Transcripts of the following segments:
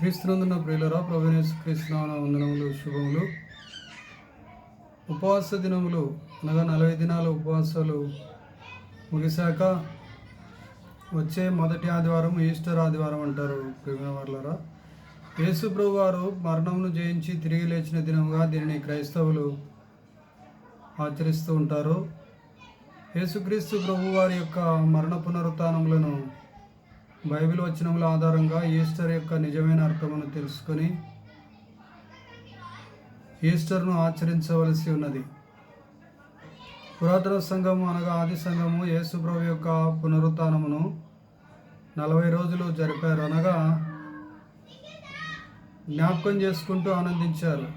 క్రీస్తునందున ప్రియులరా, ప్రభువైన యేసుక్రీస్తు వందనములు, శుభములు. ఉపవాస దినములు అనగా 40 దినాల ఉపవాసాలు ముగిశాక వచ్చే మొదటి ఆదివారం ఈస్టర్ ఆదివారం అంటారు ప్రియమైన వారులారా. యేసు ప్రభు వారు మరణమును జయించి తిరిగి లేచిన దినముగా దీనిని క్రైస్తవులు ఆచరిస్తూ ఉంటారు. యేసుక్రీస్తు ప్రభు వారి యొక్క మరణ పునరుత్థానములను బైబిల్ వచనముల ఆధారంగా ఈస్టర్ యొక్క నిజమైన అర్థమును తెలుసుకొని ఈస్టర్ను ఆచరించవలసి ఉన్నది. పురాతన సంఘము అనగా ఆది సంఘము యేసు ప్రభు యొక్క పునరుత్థానమును 40 రోజులు జరిపారు, అనగా జ్ఞాపకం చేసుకుంటూ ఆనందించారు.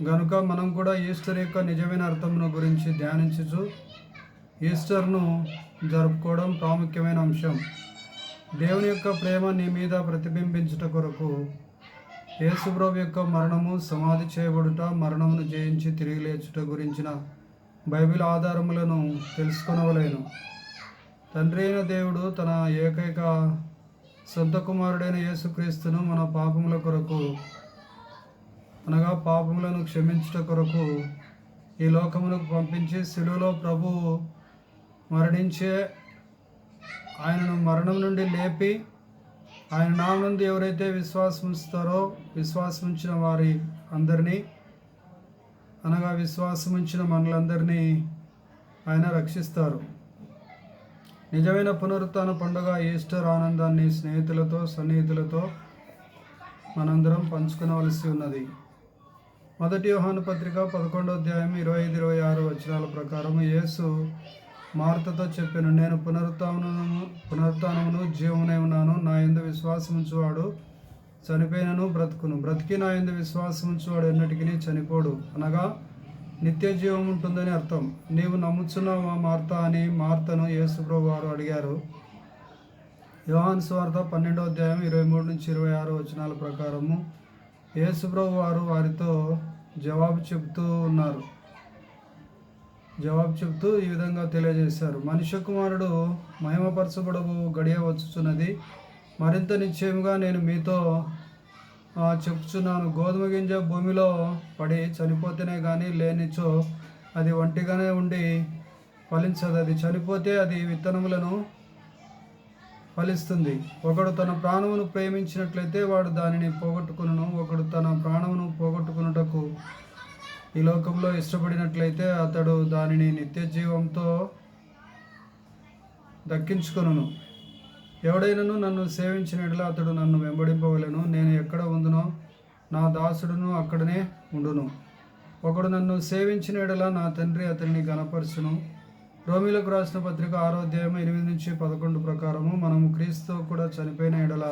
గనుక మనం కూడా ఈస్టర్ యొక్క నిజమైన అర్థమును గురించి ధ్యానించుచు ఈస్టర్ను జరుపుకోవడం ప్రాముఖ్యమైన అంశం. దేవుని యొక్క ప్రేమ నీ మీద ప్రతిబింబించుట కొరకు యేసు ప్రభు యొక్క మరణము, సమాధి చేయబడుట, మరణమును జయించి తిరిగి లేచుట గురించిన బైబిల్ ఆధారములను తెలుసుకొనవలెను. తండ్రి అయిన దేవుడు తన ఏకైక సొంత కుమారుడైన యేసుక్రీస్తును మన పాపముల కొరకు అనగా పాపములను క్షమించుట కొరకు ఈ లోకమునకు పంపించి శిలువలో ప్రభువు మరణించే ఆయనను మరణం నుండి లేపి ఆయన నామం నుండి ఎవరైతే విశ్వాసముంచుతారో విశ్వాసముంచిన వారి అందరినీ అనగా విశ్వాసముంచిన మనలందరినీ ఆయన రక్షిస్తారు. నిజమైన పునరుత్థాన పండుగ ఈస్టర్ ఆనందాన్ని స్నేహితులతో సన్నిహితులతో మనందరం పంచుకోవలసి ఉన్నది. మొదటి యోహాను పత్రిక 11వ అధ్యాయం 25-26 వచనాల ప్రకారం యేసు మార్తతో చెప్పాను, నేను పునరుత్థానమును జీవమునై ఉన్నాను. నా యందు విశ్వాసముంచువాడు చనిపోయినను బ్రతుకును, బ్రతికి నా యందు విశ్వాసముంచువాడు ఎన్నటికీ చనిపోడు, అనగా నిత్య జీవం ఉంటుందని అర్థం. నీవు నమ్ముచున్నావా మార్త అని మార్తను యేసు ప్రభు వారు అడిగారు. యోహాను సువార్త 12వ అధ్యాయం 23-26 వచనాల ప్రకారము యేసు ప్రభు వారు వారితో జవాబు చెబుతూ ఈ విధంగా తెలియజేశారు, మనుష్య కుమారుడు మహిమపరచబడవు గడియ వచ్చుచున్నది. మరింత నిశ్చయముగా నేను మీతో చెప్పుచున్నాను, గోధుమ గింజ భూమిలో పడి చనిపోతేనే కానీ లేనిచో అది ఒంటిగానే ఉండి ఫలించదు. అది చనిపోతే అది విత్తనములను ఫలిస్తుంది. ఒకడు తన ప్రాణమును ప్రేమించినట్లయితే వాడు దానిని పోగొట్టుకును. ఒకడు తన ప్రాణమును పోగొట్టుకున్నటకు ఈ లోకంలో ఇష్టపడినట్లయితే అతడు దానిని నిత్య జీవంతో దక్కించుకొనును. ఎవడైనను నన్ను సేవించిన యెడల అతడు నన్ను వెంబడింపవలెను. నేను ఎక్కడ ఉందునో నా దాసుడును అక్కడనే ఉండును. ఒకడు నన్ను సేవించిన యెడల నా తండ్రి అతనిని ఘనపరచును. రోమీలకు రాసిన పత్రిక 6వ అధ్యాయం 8-11 ప్రకారము మనము క్రీస్తుతో కూడా చనిపోయిన యెడల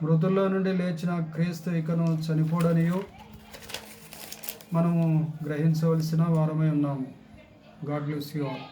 మృతుల్లో నుండి లేచిన క్రీస్తు ఇకను చనిపోడనియు మనము గ్రహించవలసిన వారమై ఉన్నాము. God bless you all.